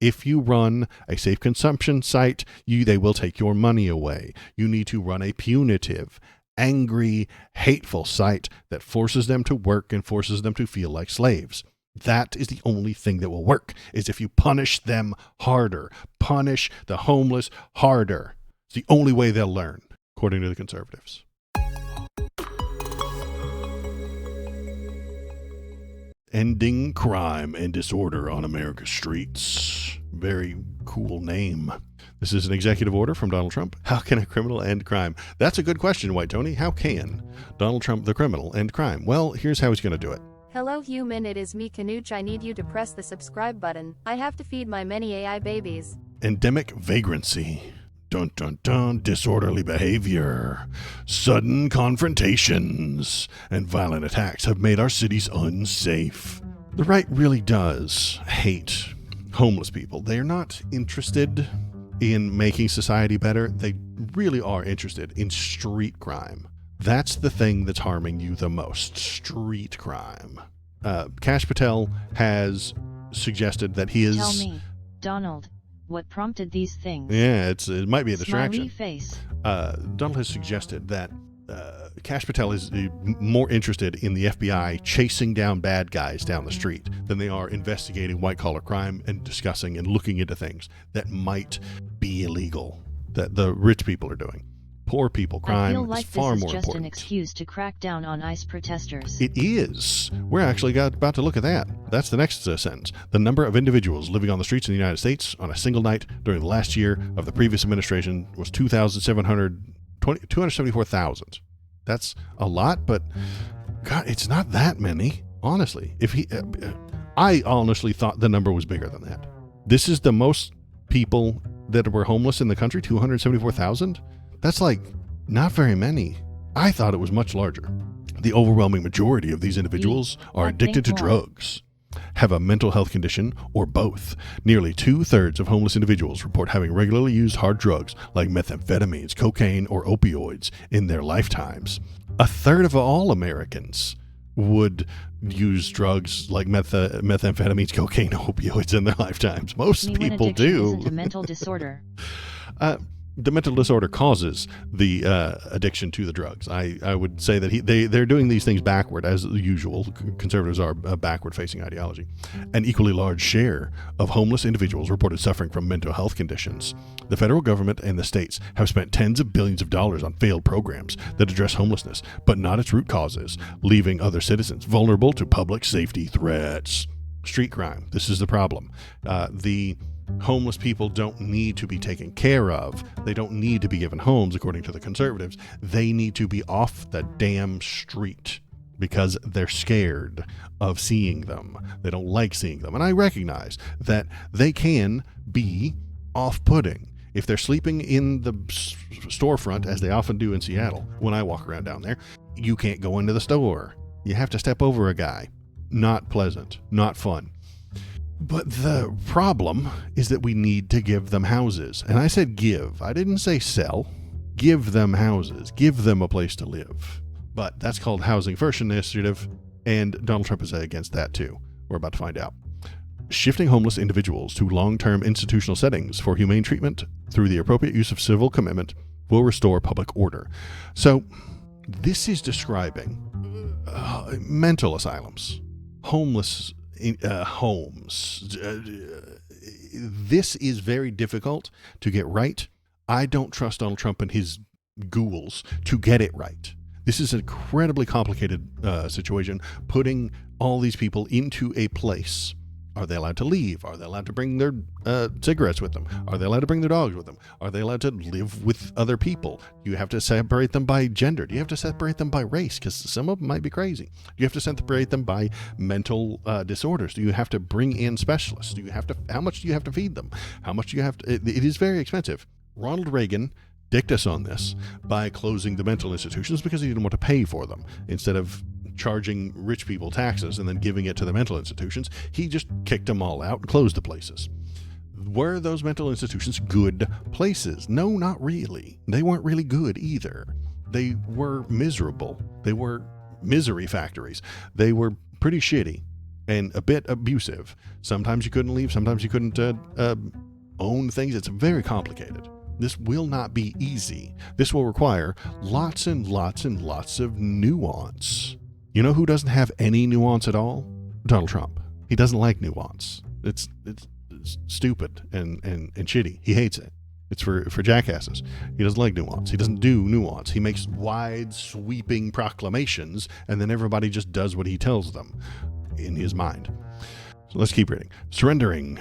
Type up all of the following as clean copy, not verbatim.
If you run a safe consumption site, they will take your money away. You need to run a punitive, angry, hateful site that forces them to work and forces them to feel like slaves. That is the only thing that will work, is if you punish them harder. Punish the homeless harder. It's the only way they'll learn, according to the conservatives. Ending crime and disorder on America's streets. Very cool name. This is an executive order from Donald Trump. How can a criminal end crime? That's a good question, White Tony. How can Donald Trump, the criminal, end crime? Well, here's how he's going to do it. Hello human, it is me Canuch. I need you to press the subscribe button. I have to feed my many AI babies. Endemic vagrancy. Dun dun dun. Disorderly behavior. Sudden confrontations and violent attacks have made our cities unsafe. The right really does hate homeless people. They are not interested in making society better. They really are interested in street crime. That's the thing that's harming you the most. Street crime. Kash Patel has suggested that he is... Tell me, Donald, what prompted these things? Yeah, it might be a distraction. Smiley face. Donald has suggested that Kash Patel is more interested in the FBI chasing down bad guys down the street than they are investigating white-collar crime and discussing and looking into things that might be illegal, that the rich people are doing. Poor people crime is far more important. I feel like this is just an excuse to crack down on ICE protesters. It is. We're actually about to look at that. That's the next sentence. The number of individuals living on the streets in the United States on a single night during the last year of the previous administration was 274,000. That's a lot, but God, it's not that many. Honestly, I honestly thought the number was bigger than that. This is the most people that were homeless in the country, 274,000. That's like not very many. I thought it was much larger. The overwhelming majority of these individuals are addicted to drugs, have a mental health condition, or both. Nearly 2/3 of homeless individuals report having regularly used hard drugs like methamphetamines, cocaine, or opioids in their lifetimes. 1/3 of all Americans would use drugs like methamphetamines, cocaine, opioids in their lifetimes. Most people do. Isn't a mental disorder. The mental disorder causes the addiction to the drugs. I would say that they're doing these things backward, as usual. Conservatives are a backward-facing ideology. An equally large share of homeless individuals reported suffering from mental health conditions. The federal government and the states have spent tens of billions of dollars on failed programs that address homelessness, but not its root causes, leaving other citizens vulnerable to public safety threats. Street crime. This is the problem. The homeless people don't need to be taken care of. They don't need to be given homes, according to the conservatives. They need to be off the damn street because they're scared of seeing them. They don't like seeing them. And I recognize that they can be off-putting. If they're sleeping in the storefront, as they often do in Seattle, when I walk around down there, you can't go into the store. You have to step over a guy. Not pleasant. Not fun. But the problem is that we need to give them houses. And I said give. I didn't say sell. Give them houses. Give them a place to live. But that's called Housing First Initiative, and Donald Trump is against that too. We're about to find out. Shifting homeless individuals to long-term institutional settings for humane treatment through the appropriate use of civil commitment will restore public order. So this is describing mental asylums, homeless homes. This is very difficult to get right. I don't trust Donald Trump and his ghouls to get it right. This is an incredibly complicated situation, putting all these people into a place. Are they allowed to leave? Are they allowed to bring their cigarettes with them? Are they allowed to bring their dogs with them? Are they allowed to live with other people? Do you have to separate them by gender? Do you have to separate them by race? Because some of them might be crazy. Do you have to separate them by mental disorders? Do you have to bring in specialists? How much do you have to feed them? How much do you have to? It is very expensive. Ronald Reagan dicked us on this by closing the mental institutions because he didn't want to pay for them. Instead of charging rich people taxes and then giving it to the mental institutions, he just kicked them all out and closed the places. Were those mental institutions good places? No, not really. They weren't really good either. They were miserable. They were misery factories. They were pretty shitty. and a bit abusive. Sometimes you couldn't leave, sometimes you couldn't own things. It's very complicated. This will not be easy. This will require lots and lots and lots of nuance. You know who doesn't have any nuance at all? Donald Trump. He doesn't like nuance. It's stupid and shitty. He hates it. It's for jackasses. He doesn't like nuance. He doesn't do nuance. He makes wide, sweeping proclamations, and then everybody just does what he tells them in his mind. So let's keep reading. Surrendering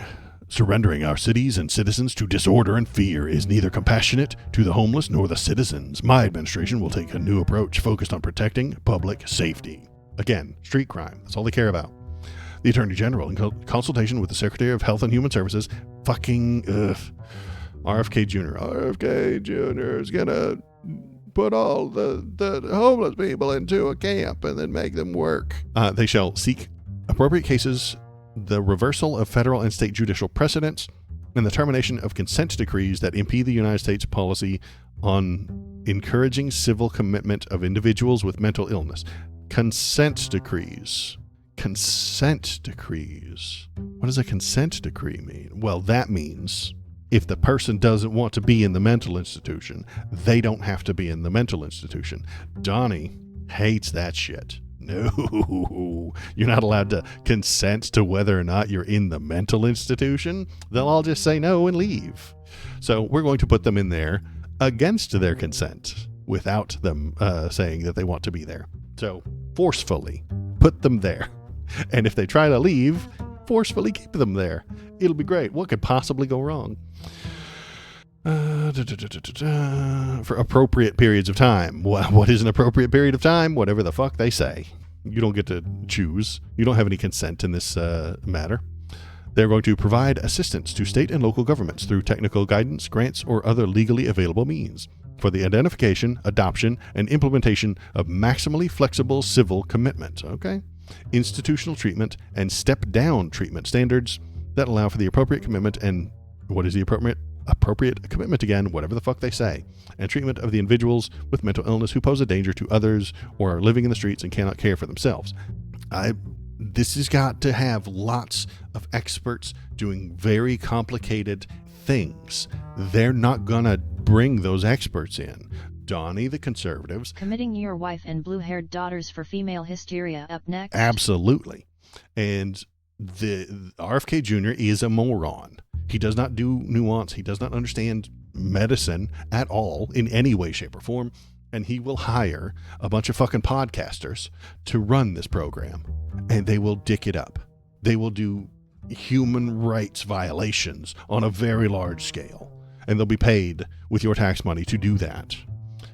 our cities and citizens to disorder and fear is neither compassionate to the homeless nor the citizens. My administration will take a new approach focused on protecting public safety. Again, street crime. That's all they care about. The Attorney General, in consultation with the Secretary of Health and Human Services, RFK Jr. RFK Jr. is going to put all the homeless people into a camp and then make them work. They shall seek appropriate cases, the reversal of federal and state judicial precedents, and the termination of consent decrees that impede the United States policy on encouraging civil commitment of individuals with mental illness. Consent decrees. Consent decrees. What does a consent decree mean? Well, that means if the person doesn't want to be in the mental institution, they don't have to be in the mental institution. Donnie hates that shit. No, you're not allowed to consent to whether or not you're in the mental institution. They'll all just say no and leave. So we're going to put them in there against their consent without them saying that they want to be there. So forcefully put them there. And if they try to leave, forcefully keep them there. It'll be great. What could possibly go wrong? For appropriate periods of time. What is an appropriate period of time? Whatever the fuck they say. You don't get to choose. You don't have any consent in this matter. They're going to provide assistance to state and local governments through technical guidance, grants, or other legally available means for the identification, adoption, and implementation of maximally flexible civil commitment. Okay? Institutional treatment and step-down treatment standards that allow for the appropriate commitment and what is the appropriate commitment again, whatever the fuck they say, and treatment of the individuals with mental illness who pose a danger to others or are living in the streets and cannot care for themselves. This has got to have lots of experts doing very complicated things. They're not gonna bring those experts in. Donnie, the conservatives. Committing your wife and blue-haired daughters for female hysteria up next. Absolutely. And the RFK Jr. is a moron. He does not do nuance. He does not understand medicine at all in any way, shape, or form. And he will hire a bunch of fucking podcasters to run this program. And they will dick it up. They will do human rights violations on a very large scale. And they'll be paid with your tax money to do that.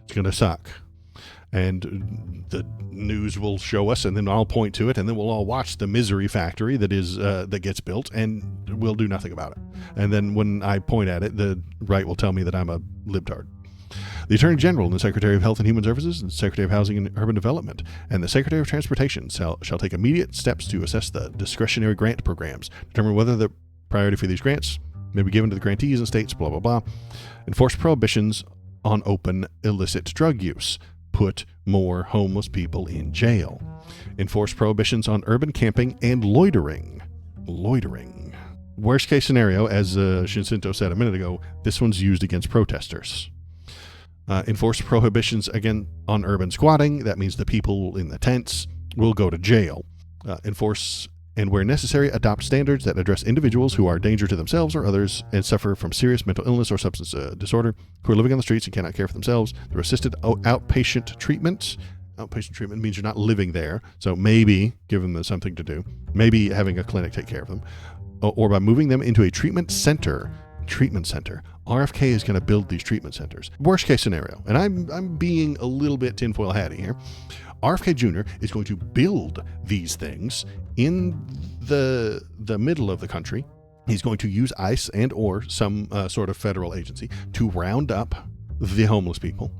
It's going to suck. And the news will show us, and then I'll point to it, and then we'll all watch the misery factory that gets built, and we'll do nothing about it. And then when I point at it, the right will tell me that I'm a libtard. The Attorney General and the Secretary of Health and Human Services, and the Secretary of Housing and Urban Development, and the Secretary of Transportation shall take immediate steps to assess the discretionary grant programs, determine whether the priority for these grants may be given to the grantees and states, blah, blah, blah. Enforce prohibitions on open illicit drug use. Put more homeless people in jail. Enforce prohibitions on urban camping and loitering. Worst case scenario, as Shinsinto said a minute ago, this one's used against protesters. Enforce prohibitions again on urban squatting. That means the people in the tents will go to jail. Enforce and where necessary, adopt standards that address individuals who are a danger to themselves or others and suffer from serious mental illness or substance disorder, who are living on the streets and cannot care for themselves. Through assisted outpatient treatment. Outpatient treatment means you're not living there, so maybe give them something to do. Maybe having a clinic take care of them. Or by moving them into a treatment center. RFK is going to build these treatment centers. Worst case scenario, and I'm being a little bit tinfoil hatty here. RFK Jr. is going to build these things in the middle of the country. He's going to use ICE and or some sort of federal agency to round up the homeless people.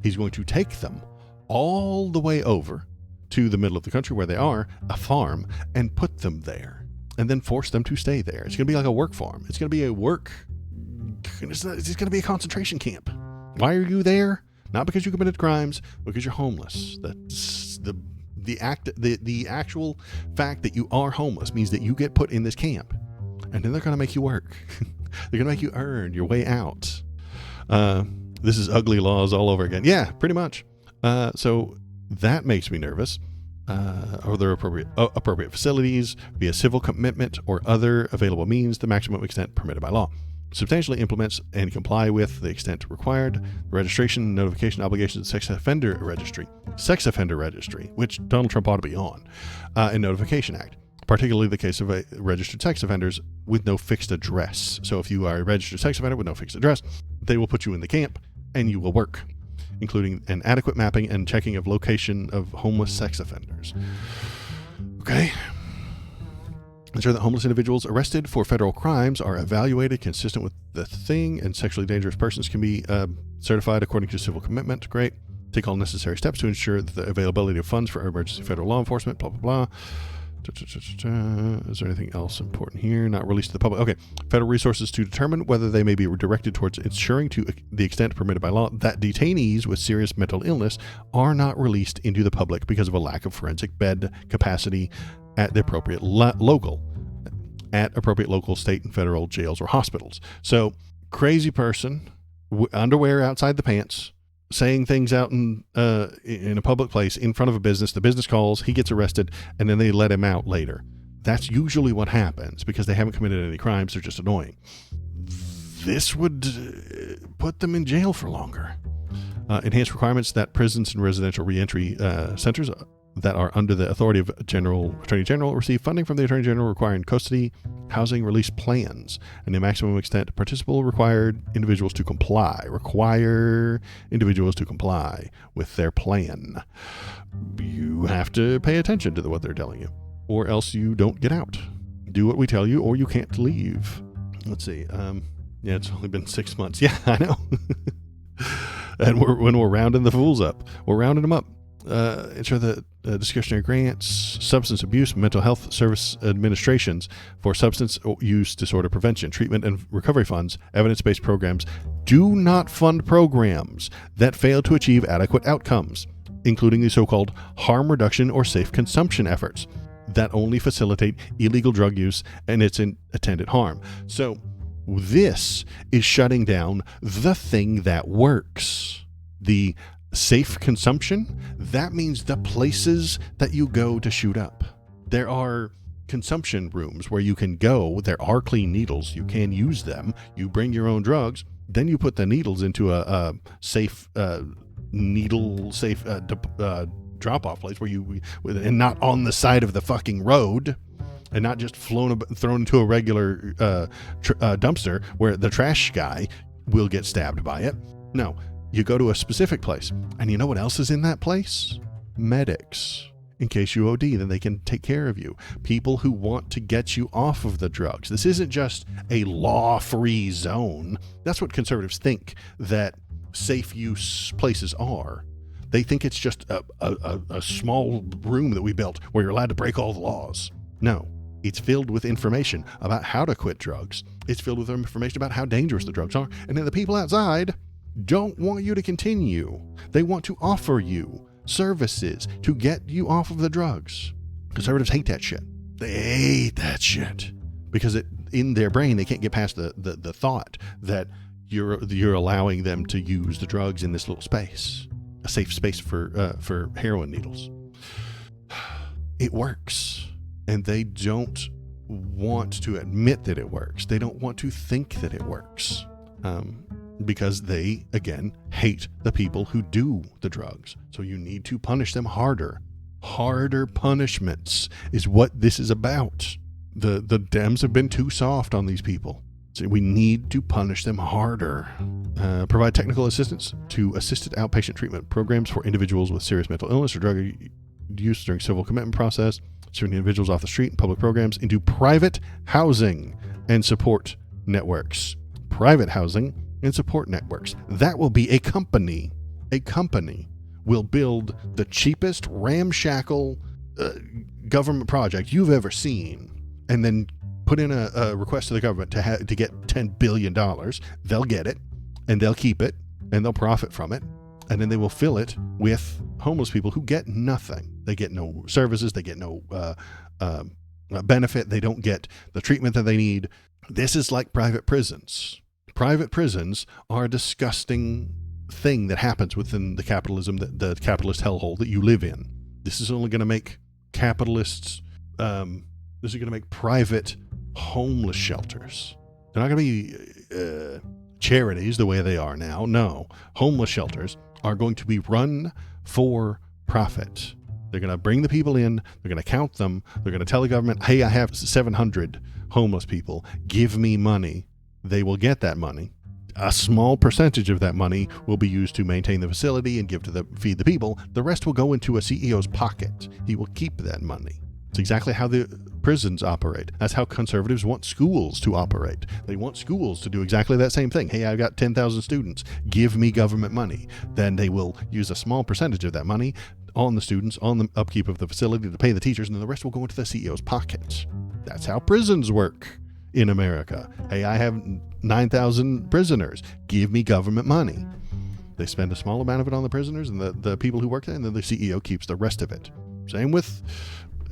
He's going to take them all the way over to the middle of the country where they are, a farm, and put them there, and then force them to stay there. It's going to be like a work farm. It's going to be a work... It's going to be a concentration camp. Why are you there? Not because you committed crimes, because you're homeless. That's The actual fact that you are homeless means that you get put in this camp, and then they're going to make you work. They're going to make you earn your way out. This is ugly laws all over again. Yeah, pretty much. So that makes me nervous. Are there appropriate facilities via civil commitment or other available means, the maximum extent permitted by law? Substantially implements and comply with the extent required, registration and notification obligations, sex offender registry, which Donald Trump ought to be on, and Notification Act, particularly the case of registered sex offenders with no fixed address. So if you are a registered sex offender with no fixed address, they will put you in the camp and you will work, including an adequate mapping and checking of location of homeless sex offenders. Okay. Ensure that homeless individuals arrested for federal crimes are evaluated consistent with the thing, and sexually dangerous persons can be certified according to civil commitment. Great. Take all necessary steps to ensure that the availability of funds for emergency federal law enforcement, blah, blah, blah. Is there anything else important here? Not released to the public. Okay. Federal resources to determine whether they may be directed towards ensuring to the extent permitted by law that detainees with serious mental illness are not released into the public because of a lack of forensic bed capacity at the appropriate local, state, and federal jails or hospitals. So, crazy person, underwear outside the pants, saying things out in a public place in front of a business. The business calls, he gets arrested, and then they let him out later. That's usually what happens because they haven't committed any crimes. They're just annoying. This would put them in jail for longer. Enhanced requirements that prisons and residential reentry centers that are under the authority of Attorney General receive funding from the Attorney General, requiring custody, housing, release plans, and the maximum extent participable require individuals to comply with their plan. You have to pay attention to what they're telling you, or else you don't get out. Do what we tell you, or you can't leave. Let's see. Yeah, it's only been 6 months. Yeah, I know. And when we're rounding the fools up, we're rounding them up. Ensure that discretionary grants, substance abuse, mental health service administrations for substance use disorder prevention, treatment, and recovery funds, evidence-based programs do not fund programs that fail to achieve adequate outcomes, including the so-called harm reduction or safe consumption efforts that only facilitate illegal drug use and its attendant harm. So this is shutting down the thing that works. The safe consumption, that means the places that you go to shoot up. There are consumption rooms where you can go. There are clean needles. You can use them. You bring your own drugs. Then you put the needles into a safe, needle-safe drop-off place and not on the side of the fucking road, and not just thrown into a regular dumpster where the trash guy will get stabbed by it. No. You go to a specific place, and you know what else is in that place? Medics. In case you OD, then they can take care of you. People who want to get you off of the drugs. This isn't just a law-free zone. That's what conservatives think that safe use places are. They think it's just a small room that we built where you're allowed to break all the laws. No. It's filled with information about how to quit drugs. It's filled with information about how dangerous the drugs are. And then the people outside don't want you to continue. They want to offer you services to get you off of the drugs. Conservatives hate that shit. They hate that shit because in their brain they can't get past the thought that you're allowing them to use the drugs in this little space, a safe space for heroin needles. It works, and they don't want to admit that it works. They don't want to think that it works. Because they, again, hate the people who do the drugs. So you need to punish them harder. Harder punishments is what this is about. The Dems have been too soft on these people. So we need to punish them harder. Provide technical assistance to assisted outpatient treatment programs for individuals with serious mental illness or drug use during civil commitment process, serving individuals off the street and public programs into private housing and support networks. Private housing and support networks. That will be a company. A company will build the cheapest ramshackle government project you've ever seen, and then put in a request to the government to get $10 billion. They'll get it, and they'll keep it, and they'll profit from it, and then they will fill it with homeless people who get nothing. They get no services. They get no benefit. They don't get the treatment that they need. This is like private prisons. Private prisons are a disgusting thing that happens within the capitalism, the capitalist hellhole that you live in. This is only going to make capitalists, this is going to make private homeless shelters. They're not going to be charities the way they are now. No, homeless shelters are going to be run for profit. They're going to bring the people in, they're going to count them, they're going to tell the government, hey, I have 700 homeless people, give me money. They will get that money. A small percentage of that money will be used to maintain the facility and feed the people. The rest will go into a CEO's pocket. He will keep that money. It's exactly how the prisons operate. That's how conservatives want schools to operate. They want schools to do exactly that same thing. Hey, I've got 10,000 students. Give me government money. Then they will use a small percentage of that money on the students, on the upkeep of the facility to pay the teachers, and then the rest will go into the CEO's pockets. That's how prisons work in America. Hey, I have 9,000 prisoners. Give me government money. They spend a small amount of it on the prisoners and the people who work there, and then the CEO keeps the rest of it. Same with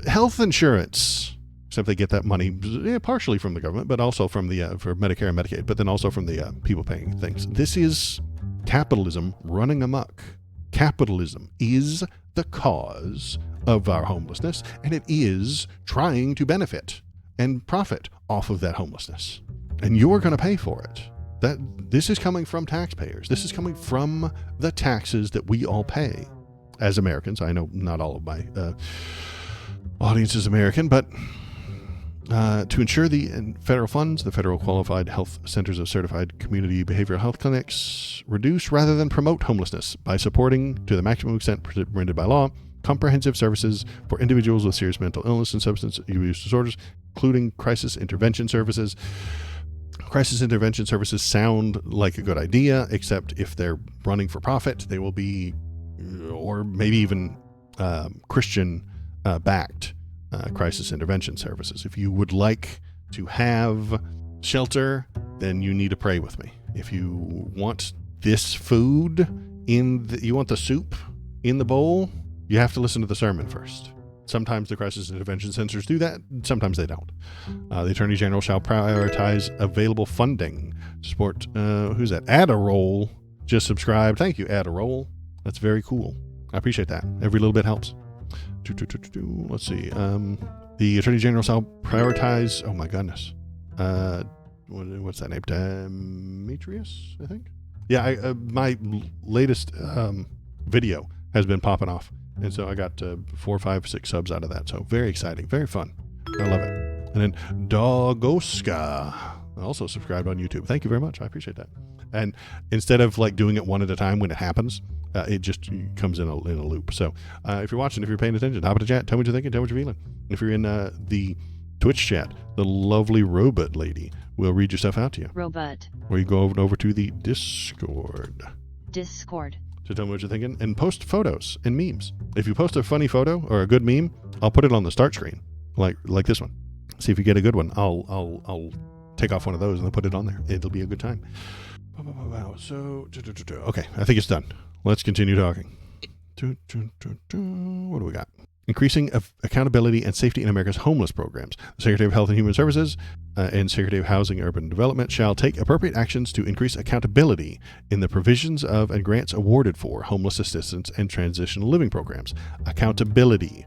health insurance, except they get that money partially from the government, but also from the for Medicare and Medicaid, but then also from the people paying things. This is capitalism running amok. Capitalism is the cause of our homelessness, and it is trying to benefit and profit off of that homelessness. And you're going to pay for it. This is coming from taxpayers. This is coming from the taxes that we all pay as Americans. I know not all of my audience is American, but to ensure the federal funds, the federal qualified health centers of certified community behavioral health clinics reduce rather than promote homelessness by supporting, to the maximum extent permitted by law, comprehensive services for individuals with serious mental illness and substance use disorders, including crisis intervention services. Crisis intervention services sound like a good idea, except if they're running for profit, they will be, or maybe even Christian backed crisis intervention services. If you would like to have shelter, then you need to pray with me. If you want this food you want the soup in the bowl, you have to listen to the sermon first. Sometimes the crisis intervention centers do that. Sometimes they don't. The Attorney General shall prioritize available funding to support, who's that? Adderall just subscribed. Thank you, Adderall. That's very cool. I appreciate that. Every little bit helps. Let's see. The Attorney General shall prioritize, oh my goodness. What's that name? Demetrius, I think? Yeah, my latest video has been popping off. And so I got 4, 5, 6 subs out of that. So very exciting, very fun. I love it. And then Dogoska also subscribed on YouTube. Thank you very much. I appreciate that. And instead of like doing it one at a time when it happens, it just comes in a loop. So if you're watching, if you're paying attention, hop in the chat. Tell me what you're thinking. Tell me what you're feeling. If you're in the Twitch chat, the lovely robot lady will read your stuff out to you. Robot. Or you go over to the Discord. To tell me what you're thinking, and post photos and memes. If you post a funny photo or a good meme, I'll put it on the start screen, like this one. See if you get a good one. I'll take off one of those and then put it on there. It'll be a good time. So okay, I think it's done. Let's continue talking. What do we got? Increasing accountability and safety in America's homeless programs. The Secretary of Health and Human Services and Secretary of Housing and Urban Development shall take appropriate actions to increase accountability in the provisions of and grants awarded for homeless assistance and transitional living programs. Accountability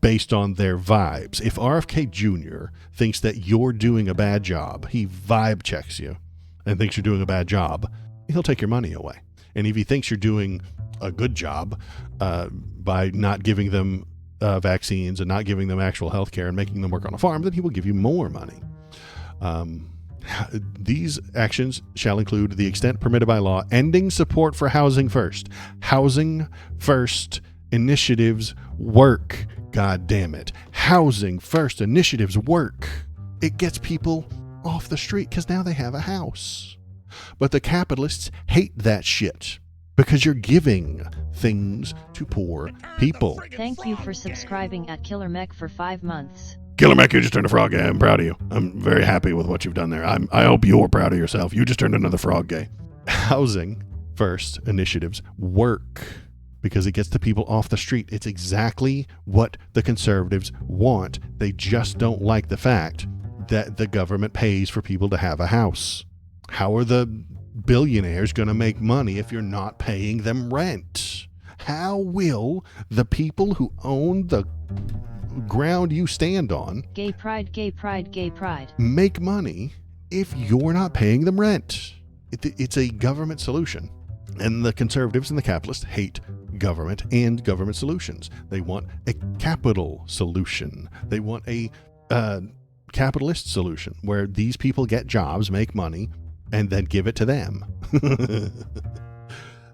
based on their vibes. If RFK Jr. thinks that you're doing a bad job, he vibe checks you and thinks you're doing a bad job, he'll take your money away. And if he thinks you're doing a good job by not giving them vaccines and not giving them actual health care and making them work on a farm, then he will give you more money. These actions shall include the extent permitted by law, ending support for Housing First. Housing First initiatives work. God damn it. Housing First initiatives work. It gets people off the street because now they have a house. But the capitalists hate that shit because you're giving things to poor people. Thank you for subscribing at Killer Mech for 5 months. Killer Mech, you just turned a frog gay. I'm proud of you. I'm very happy with what you've done there. I hope you're proud of yourself. You just turned another frog gay. Housing First initiatives work. because it gets the people off the street. It's exactly what the conservatives want. They just don't like the fact that the government pays for people to have a house. How are the billionaires going to make money if you're not paying them rent? How will the people who own the ground you stand on Gay pride, gay pride, gay pride. make money if you're not paying them rent? It's a government solution. And the conservatives and the capitalists hate government and government solutions. They want a capital solution. They want a capitalist solution where these people get jobs, make money, and then give it to them.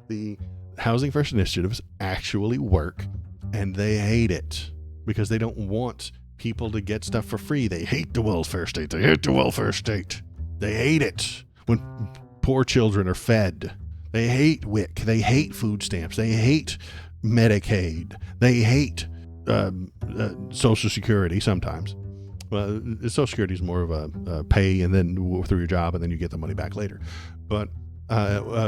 The Housing First initiatives actually work, and they hate it because they don't want people to get stuff for free. They hate the welfare state. They hate the welfare state. They hate it when poor children are fed. They hate WIC. They hate food stamps. They hate Medicaid. They hate Social Security sometimes. Well, Social Security is more of a pay and then through your job, and then you get the money back later. But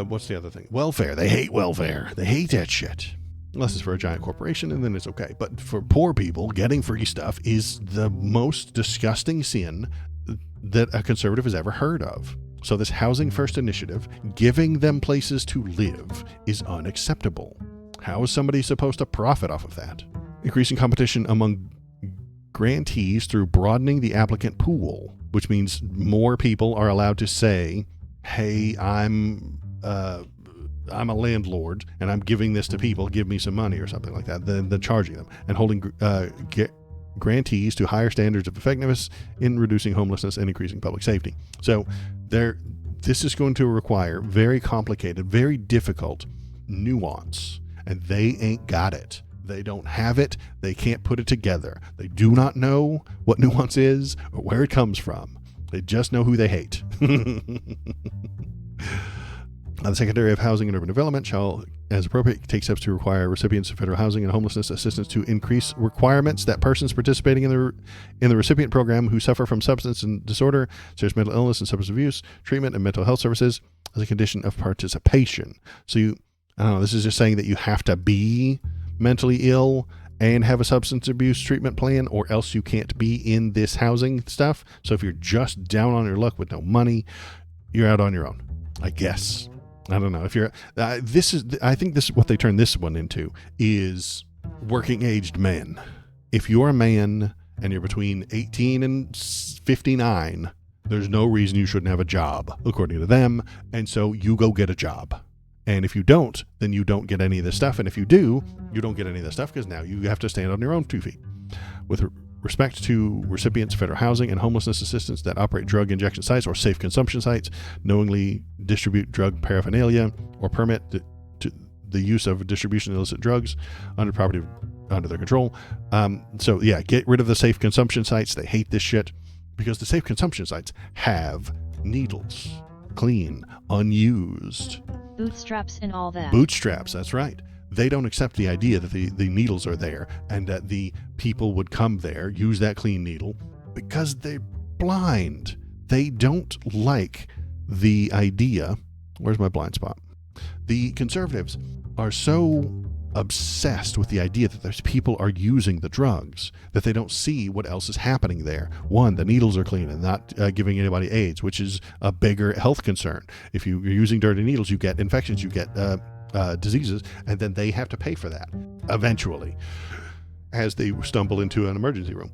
what's the other thing? Welfare. They hate welfare. They hate that shit. Unless it's for a giant corporation, and then it's okay. But for poor people, getting free stuff is the most disgusting sin that a conservative has ever heard of. So this Housing First initiative, giving them places to live, is unacceptable. How is somebody supposed to profit off of that? Increasing competition among grantees through broadening the applicant pool, which means more people are allowed to say, hey, I'm a landlord and I'm giving this to people, give me some money or something like that, than charging them, and holding grantees to higher standards of effectiveness in reducing homelessness and increasing public safety. So this is going to require very complicated, very difficult nuance, and they ain't got it. They don't have it. They can't put it together. They do not know what nuance is or where it comes from. They just know who they hate. The Secretary of Housing and Urban Development shall, as appropriate, take steps to require recipients of federal housing and homelessness assistance to increase requirements that persons participating in the recipient program who suffer from substance and disorder, serious mental illness and substance abuse treatment, and mental health services as a condition of participation. So I don't know, this is just saying that you have to be mentally ill and have a substance abuse treatment plan, or else you can't be in this housing stuff. So if you're just down on your luck with no money, you're out on your own, I guess. I don't know if you're. I think this is what they turn this one into is working aged men. If you're a man and you're between 18 and 59, there's no reason you shouldn't have a job, according to them. And so you go get a job. And if you don't, then you don't get any of this stuff. And if you do, you don't get any of this stuff because now you have to stand on your own 2 feet. With respect to recipients of federal housing and homelessness assistance that operate drug injection sites or safe consumption sites, knowingly distribute drug paraphernalia, or permit to the use of distribution of illicit drugs under property under their control. So yeah, get rid of the safe consumption sites. They hate this shit because the safe consumption sites have needles, clean, unused. Bootstraps and all that. Bootstraps, that's right. They don't accept the idea that the needles are there and that the people would come there, use that clean needle, because they're blind. They don't like the idea. Where's my blind spot? The conservatives are so obsessed with the idea that those people are using the drugs that they don't see what else is happening there. One, the needles are clean and not giving anybody AIDS, which is a bigger health concern. If you're using dirty needles, you get infections, you get diseases, and then they have to pay for that eventually as they stumble into an emergency room.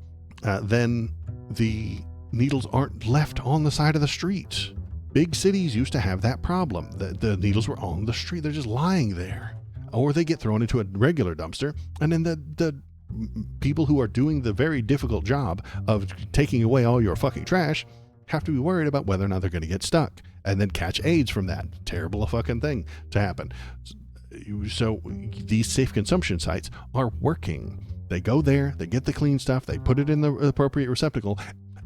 Then the needles aren't left on the side of the street. Big cities used to have that problem. The needles were on the street. They're just lying there. Or they get thrown into a regular dumpster, and then the people who are doing the very difficult job of taking away all your fucking trash have to be worried about whether or not they're going to get stuck and then catch AIDS from that. Terrible fucking thing to happen. So these safe consumption sites are working. They go there, they get the clean stuff, they put it in the appropriate receptacle,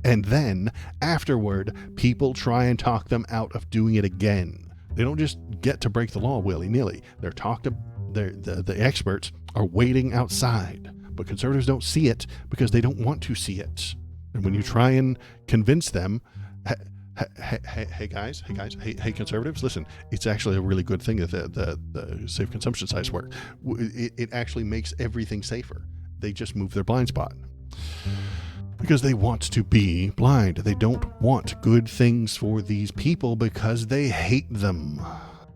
and then afterward, people try and talk them out of doing it again. They don't just get to break the law willy-nilly. The experts are waiting outside, but conservatives don't see it because they don't want to see it. And when you try and convince them, Hey guys, hey conservatives, listen, it's actually a really good thing that the safe consumption sites work. It actually makes everything safer. They just move their blind spot because they want to be blind. They don't want good things for these people because they hate them.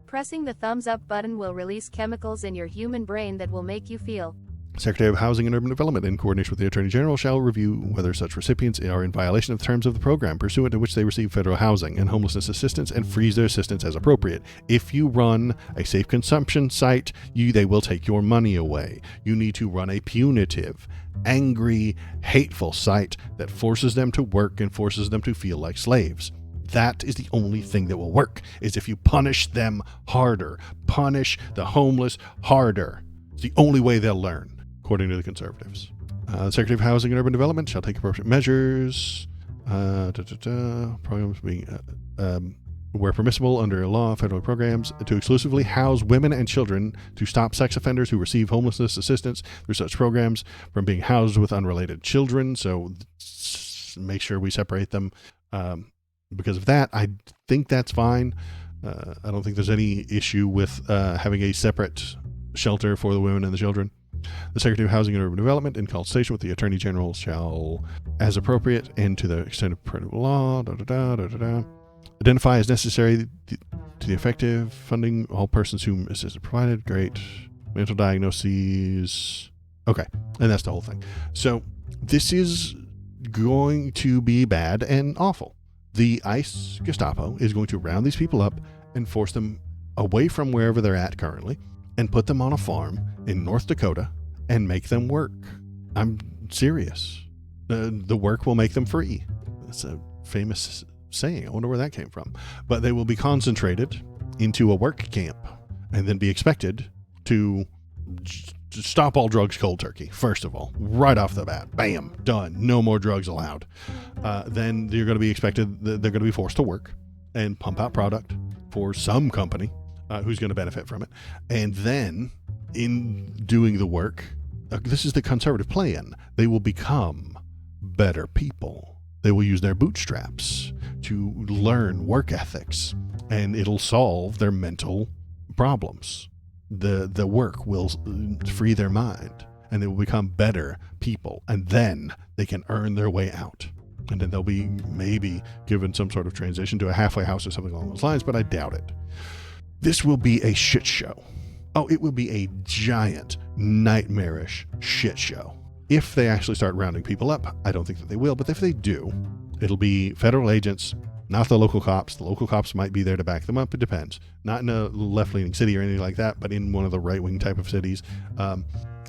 Pressing the thumbs up button will release chemicals in your human brain that will make you feel. Secretary of Housing and Urban Development, in coordination with the Attorney General, shall review whether such recipients are in violation of the terms of the program pursuant to which they receive federal housing and homelessness assistance and freeze their assistance as appropriate. If you run a safe consumption site, they will take your money away. You need to run a punitive, angry, hateful site that forces them to work and forces them to feel like slaves. That is the only thing that will work, is if you punish them harder. Punish the homeless harder. It's the only way they'll learn, according to the conservatives. The Secretary of Housing and Urban Development shall take appropriate measures. Programs being where permissible under law, federal programs, to exclusively house women and children, to stop sex offenders who receive homelessness assistance through such programs from being housed with unrelated children. So make sure we separate them. Because of that, I think that's fine. I don't think there's any issue with having a separate shelter for the women and the children. The Secretary of Housing and Urban Development, in consultation with the Attorney General, shall, as appropriate and to the extent of permissible law, identify as necessary to the effective funding all persons whom assistance provided. Great. Mental diagnoses. Okay. And that's the whole thing. So this is going to be bad and awful. The ICE Gestapo is going to round these people up and force them away from wherever they're at currently and put them on a farm in North Dakota and make them work. I'm serious. The work will make them free. That's a famous saying. I wonder where that came from. But they will be concentrated into a work camp and then be expected to stop all drugs cold turkey, first of all, right off the bat. Bam, done. No more drugs allowed. Then you're going to be expected, they're going to be forced to work and pump out product for some company who's going to benefit from it. And then in doing the work, this is the conservative plan, they will become better people. They will use their bootstraps to learn work ethics, and it'll solve their mental problems. The work will free their mind, and they will become better people, and then they can earn their way out. And then they'll be maybe given some sort of transition to a halfway house or something along those lines, but I doubt it. This will be a shit show. Oh, it will be a giant, nightmarish shit show. If they actually start rounding people up, I don't think that they will, but if they do, it'll be federal agents, not the local cops. The local cops might be there to back them up. It depends. Not in a left-leaning city or anything like that, but in one of the right-wing type of cities.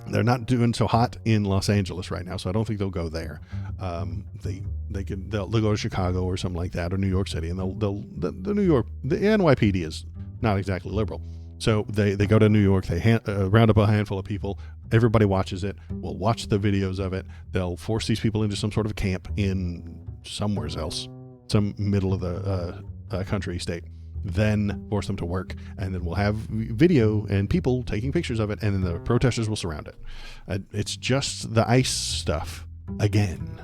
They're not doing so hot in Los Angeles right now, so I don't think they'll go there. They'll go to Chicago or something like that, or New York City, and the NYPD is not exactly liberal. So they go to New York, they round up a handful of people, everybody watches it, will watch the videos of it, they'll force these people into some sort of camp in somewhere else, some middle of the country, state, then force them to work, and then we'll have video and people taking pictures of it, and then the protesters will surround it. It's just the ICE stuff again.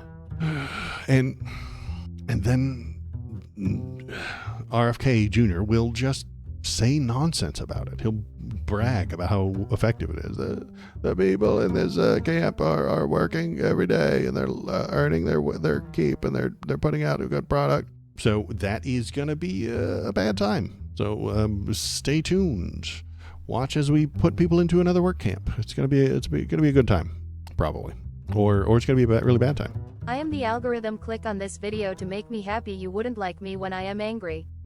And then RFK Jr. will just say nonsense about it. He'll brag about how effective it is. The people in this camp are working every day, and they're earning their keep, and they're putting out a good product. So that is going to be a bad time. So stay tuned. Watch as we put people into another work camp. It's going to be a good time, probably, or it's going to be a really bad time. I am the algorithm. Click on this video to make me happy. You wouldn't like me when I am angry.